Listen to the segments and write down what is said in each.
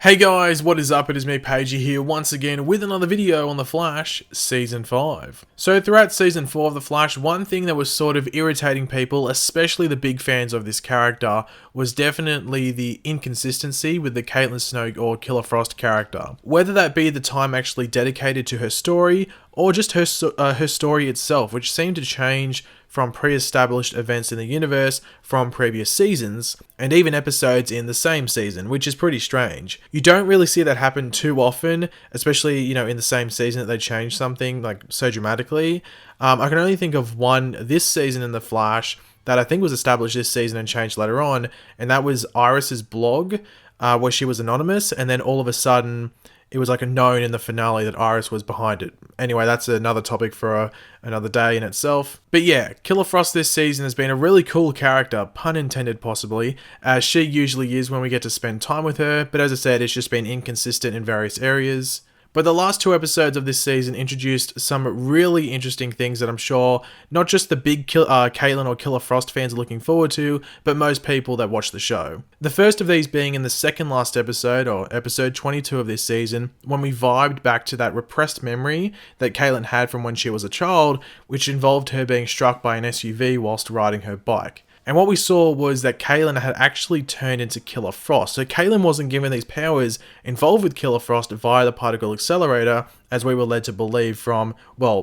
Hey guys, what is up? It is me, Pagey, here once again with another video on The Flash Season 5. So throughout Season 4 of The Flash, one thing that was sort of irritating people, especially the big fans of this character, was definitely the inconsistency with the Caitlin Snow or Killer Frost character. Whether that be the time actually dedicated to her story, or just her story itself, which seemed to change from pre-established events in the universe from previous seasons, and even episodes in the same season, which is pretty strange. You don't really see that happen too often, especially, in the same season that they change something like so dramatically. I can only think of one this season in The Flash that I think was established this season and changed later on, and that was Iris's blog, where she was anonymous, and then all of a sudden it was like a known in the finale that Iris was behind it. Anyway, that's another topic for another day in itself. But yeah, Killer Frost this season has been a really cool character, pun intended possibly, as she usually is when we get to spend time with her, but as I said, it's just been inconsistent in various areas. But the last two episodes of this season introduced some really interesting things that I'm sure not just the big Caitlin or Killer Frost fans are looking forward to, but most people that watch the show. The first of these being in the second last episode, or episode 22 of this season, when we vibed back to that repressed memory that Caitlin had from when she was a child, which involved her being struck by an SUV whilst riding her bike. And what we saw was that Caitlin had actually turned into Killer Frost. So Caitlin wasn't given these powers involved with Killer Frost via the particle accelerator, as we were led to believe from,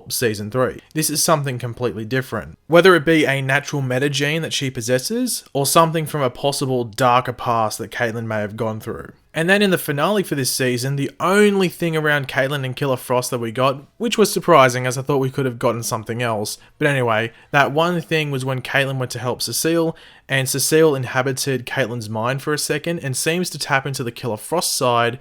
Season 3. This is something completely different. Whether it be a natural metagene that she possesses, or something from a possible darker past that Caitlin may have gone through. And then in the finale for this season, the only thing around Caitlin and Killer Frost that we got, which was surprising as I thought we could have gotten something else, but anyway, that one thing was when Caitlin went to help Cecile, and Cecile inhabited Caitlin's mind for a second and seems to tap into the Killer Frost side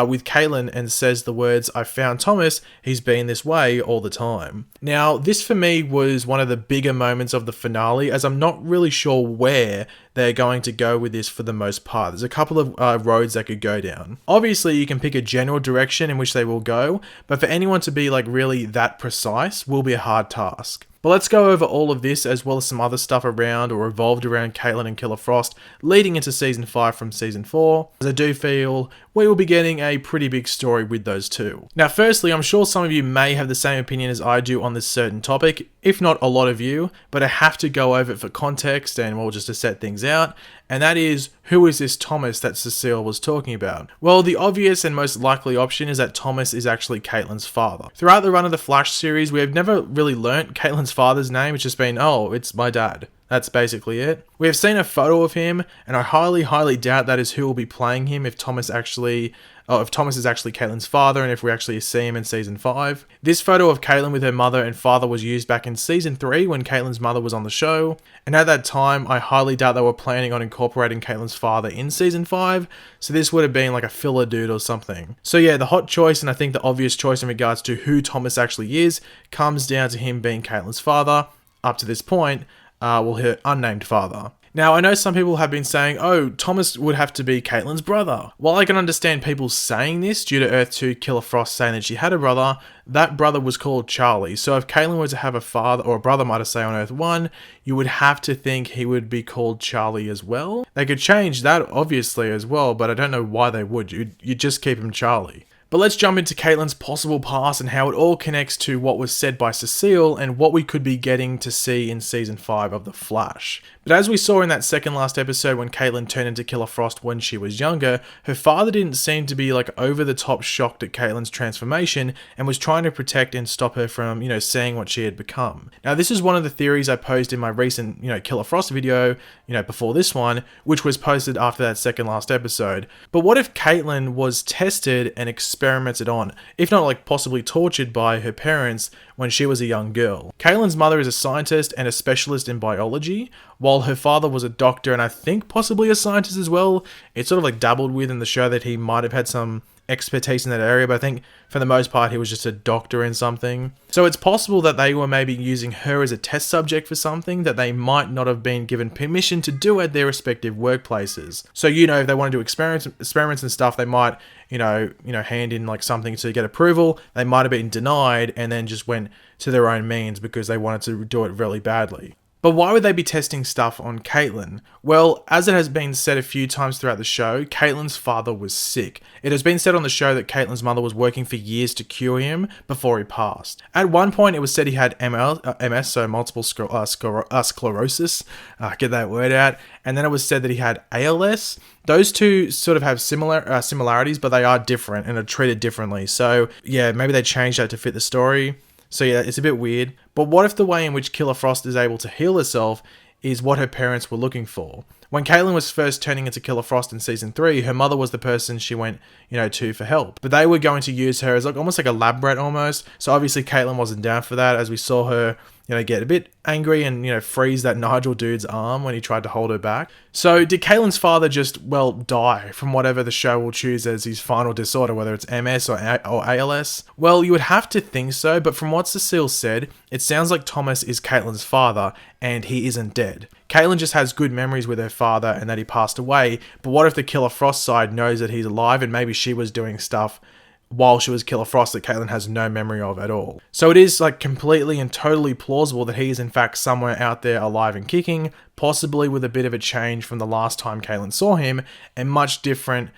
with Caitlin and says the words, "I found Thomas, he's been this way all the time." Now, this for me was one of the bigger moments of the finale, as I'm not really sure where they're going to go with this for the most part. There's a couple of roads that could go down. Obviously, you can pick a general direction in which they will go, but for anyone to be really that precise will be a hard task. But let's go over all of this as well as some other stuff around or revolved around Caitlin and Killer Frost leading into Season 5 from Season 4, as I do feel we will be getting a pretty big story with those two. Now firstly, I'm sure some of you may have the same opinion as I do on this certain topic, if not a lot of you, but I have to go over it for context and just to set things out, and that is, who is this Thomas that Cecile was talking about? Well, the obvious and most likely option is that Thomas is actually Caitlin's father. Throughout the run of the Flash series, we have never really learnt Caitlin's father's name. It's just been, it's my dad. That's basically it. We have seen a photo of him, and I highly, highly doubt that is who will be playing him if Thomas is actually Caitlin's father, and if we actually see him in Season 5. This photo of Caitlin with her mother and father was used back in Season 3 when Caitlin's mother was on the show, and at that time, I highly doubt they were planning on incorporating Caitlin's father in Season 5, so this would have been like a filler dude or something. So yeah, the hot choice, and I think the obvious choice in regards to who Thomas actually is, comes down to him being Caitlin's father, up to this point, her unnamed father. Now, I know some people have been saying, Thomas would have to be Caitlin's brother. While I can understand people saying this due to Earth 2 Killer Frost saying that she had a brother, that brother was called Charlie. So if Caitlin were to have a father, or a brother might I say on Earth 1, you would have to think he would be called Charlie as well. They could change that obviously as well, but I don't know why they would. You'd just keep him Charlie. But let's jump into Caitlin's possible past and how it all connects to what was said by Cecile and what we could be getting to see in Season 5 of The Flash. But as we saw in that second last episode when Caitlin turned into Killer Frost when she was younger, her father didn't seem to be over the top shocked at Caitlin's transformation and was trying to protect and stop her from, seeing what she had become. Now this is one of the theories I posed in my recent, Killer Frost video, before this one, which was posted after that second last episode. But what if Caitlin was tested and experimented on, if not possibly tortured by her parents when she was a young girl? Caitlin's mother is a scientist and a specialist in biology, while her father was a doctor and I think possibly a scientist as well. It's sort of dabbled with in the show that he might have had some expertise in that area, but I think for the most part he was just a doctor in something. So it's possible that they were maybe using her as a test subject for something that they might not have been given permission to do at their respective workplaces. So if they want to do experiments and stuff, they might hand in something to get approval. They might have been denied and then just went to their own means because they wanted to do it really badly. But why would they be testing stuff on Caitlin? Well, as it has been said a few times throughout the show, Caitlin's father was sick. It has been said on the show that Caitlin's mother was working for years to cure him before he passed. At one point, it was said he had MS, so multiple sclerosis, get that word out, and then it was said that he had ALS. Those two sort of have similarities, but they are different and are treated differently. So yeah, maybe they changed that to fit the story. So yeah, it's a bit weird. But what if the way in which Killer Frost is able to heal herself is what her parents were looking for? When Caitlin was first turning into Killer Frost in season 3, her mother was the person she went, to for help. But they were going to use her as almost like a lab rat almost. So obviously Caitlin wasn't down for that, as we saw her, get a bit angry and, freeze that Nigel dude's arm when he tried to hold her back. So did Caitlin's father just, die from whatever the show will choose as his final disorder, whether it's MS or ALS? Well, you would have to think so, but from what Cecile said, it sounds like Thomas is Caitlin's father and he isn't dead. Caitlin just has good memories with her father and that he passed away, but what if the Killer Frost side knows that he's alive and maybe she was doing stuff while she was Killer Frost that Caitlin has no memory of at all? So it is completely and totally plausible that he is in fact somewhere out there alive and kicking, possibly with a bit of a change from the last time Caitlin saw him and much different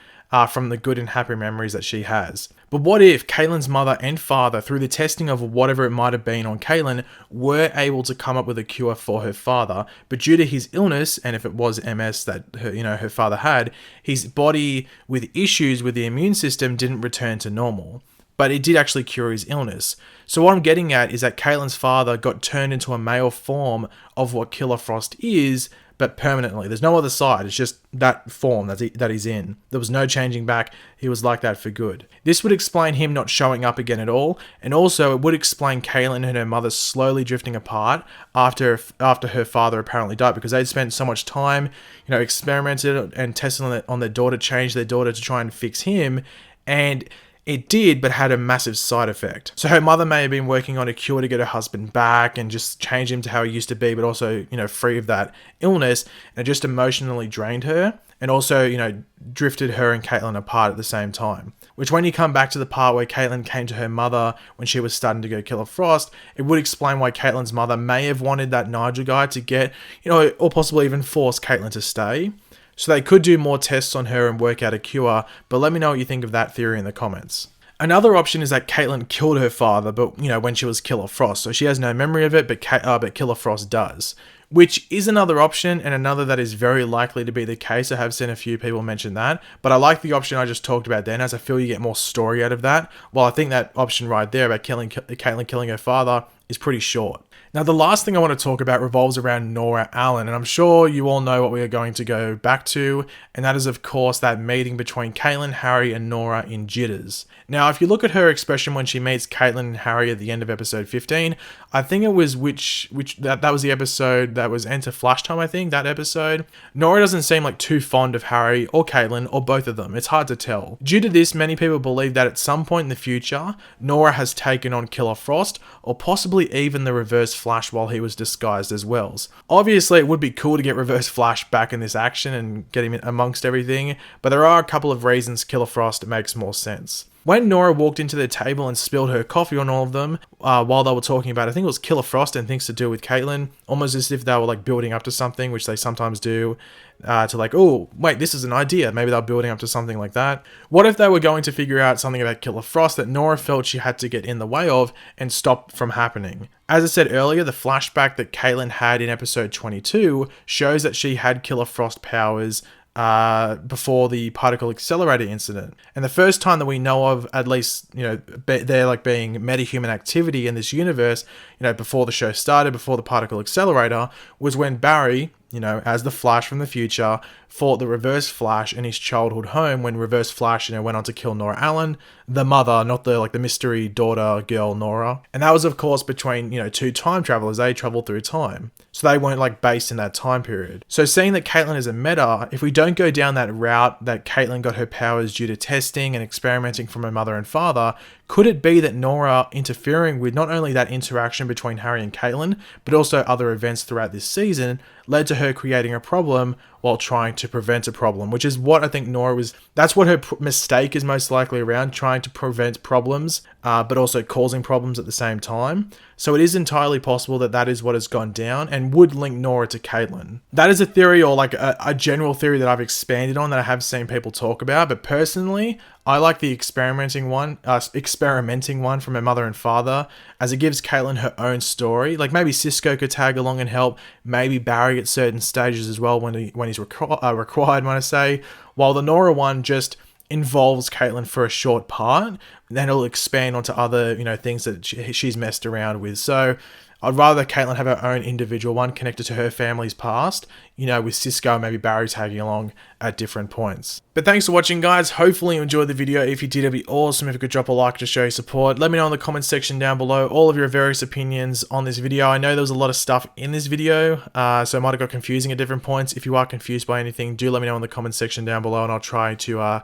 from the good and happy memories that she has. But what if Caitlin's mother and father, through the testing of whatever it might have been on Caitlin, were able to come up with a cure for her father, but due to his illness, and if it was MS that her father had, his body with issues with the immune system didn't return to normal. But it did actually cure his illness. So what I'm getting at is that Caitlin's father got turned into a male form of what Killer Frost is, but permanently. There's no other side. It's just that form that he's in. There was no changing back. He was like that for good. This would explain him not showing up again at all, and also it would explain Caitlin and her mother slowly drifting apart after her father apparently died, because they'd spent so much time, experimented and tested on their daughter, changed their daughter to try and fix him, and it did, but had a massive side effect. So her mother may have been working on a cure to get her husband back and just change him to how he used to be, but also, free of that illness, and it just emotionally drained her, and also, drifted her and Caitlin apart at the same time. Which, when you come back to the part where Caitlin came to her mother when she was starting to go Killer Frost, it would explain why Caitlin's mother may have wanted that Nigel guy to get, or possibly even force Caitlin to stay. So they could do more tests on her and work out a cure, but let me know what you think of that theory in the comments. Another option is that Caitlin killed her father, but when she was Killer Frost, so she has no memory of it, but Killer Frost does. Which is another option, and another that is very likely to be the case. I have seen a few people mention that, but I like the option I just talked about then, as I feel you get more story out of that, while I think that option right there about Caitlin killing her father is pretty short. Now, the last thing I want to talk about revolves around Nora Allen, and I'm sure you all know what we are going to go back to, and that is, of course, that meeting between Caitlin, Harry, and Nora in Jitters. Now, if you look at her expression when she meets Caitlin and Harry at the end of episode 15, I think it was that was the episode that was Enter Flash Time, I think, that episode. Nora doesn't seem too fond of Harry or Caitlin or both of them. It's hard to tell. Due to this, many people believe that at some point in the future, Nora has taken on Killer Frost, or possibly even the Reverse Flash while he was disguised as Wells. Obviously, it would be cool to get Reverse Flash back in this action and get him amongst everything, but there are a couple of reasons Killer Frost makes more sense. When Nora walked into the table and spilled her coffee on all of them, while they were talking about, I think it was Killer Frost and things to do with Caitlin, almost as if they were building up to something, which they sometimes do, to oh, wait, this is an idea. Maybe they're building up to something like that. What if they were going to figure out something about Killer Frost that Nora felt she had to get in the way of and stop from happening? As I said earlier, the flashback that Caitlin had in episode 22 shows that she had Killer Frost powers before the particle accelerator incident. And the first time that we know of, at least, there being metahuman activity in this universe, before the show started, before the particle accelerator, was when Barry, as the Flash from the future, fought the Reverse Flash in his childhood home when Reverse Flash, went on to kill Nora Allen, the mother, not the mystery daughter girl Nora. And that was, of course, between, two time travelers. They traveled through time. So they weren't based in that time period. So seeing that Caitlin is a meta, if we don't go down that route that Caitlin got her powers due to testing and experimenting from her mother and father, could it be that Nora interfering with not only that interaction between Harry and Caitlin, but also other events throughout this season, led to her creating a problem while trying to prevent a problem, which is what I think Nora was, that's what her mistake is most likely around, trying to prevent problems, but also causing problems at the same time. So it is entirely possible that that is what has gone down and would link Nora to Caitlyn. That is a theory, or like a general theory that I've expanded on, that I have seen people talk about. But personally, I like the experimenting one from her mother and father, as it gives Caitlyn her own story. Like maybe Cisco could tag along and help, maybe Barry at certain stages as well when he's required, when I say, while the Nora one just involves Caitlyn for a short part, then it'll expand onto other, things that she's messed around with. So I'd rather Caitlyn have her own individual one connected to her family's past, with Cisco and maybe Barry tagging along at different points. But thanks for watching, guys. Hopefully you enjoyed the video. If you did, it'd be awesome if you could drop a like to show your support. Let me know in the comments section down below all of your various opinions on this video. I know there was a lot of stuff in this video, so it might have got confusing at different points. If you are confused by anything, do let me know in the comments section down below, and I'll try to,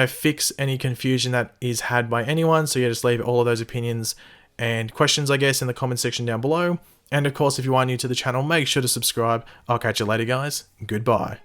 fix any confusion that is had by anyone. So yeah, just leave all of those opinions and questions, I guess, in the comment section down below. And of course, if you are new to the channel, make sure to subscribe. I'll catch you later, guys. Goodbye.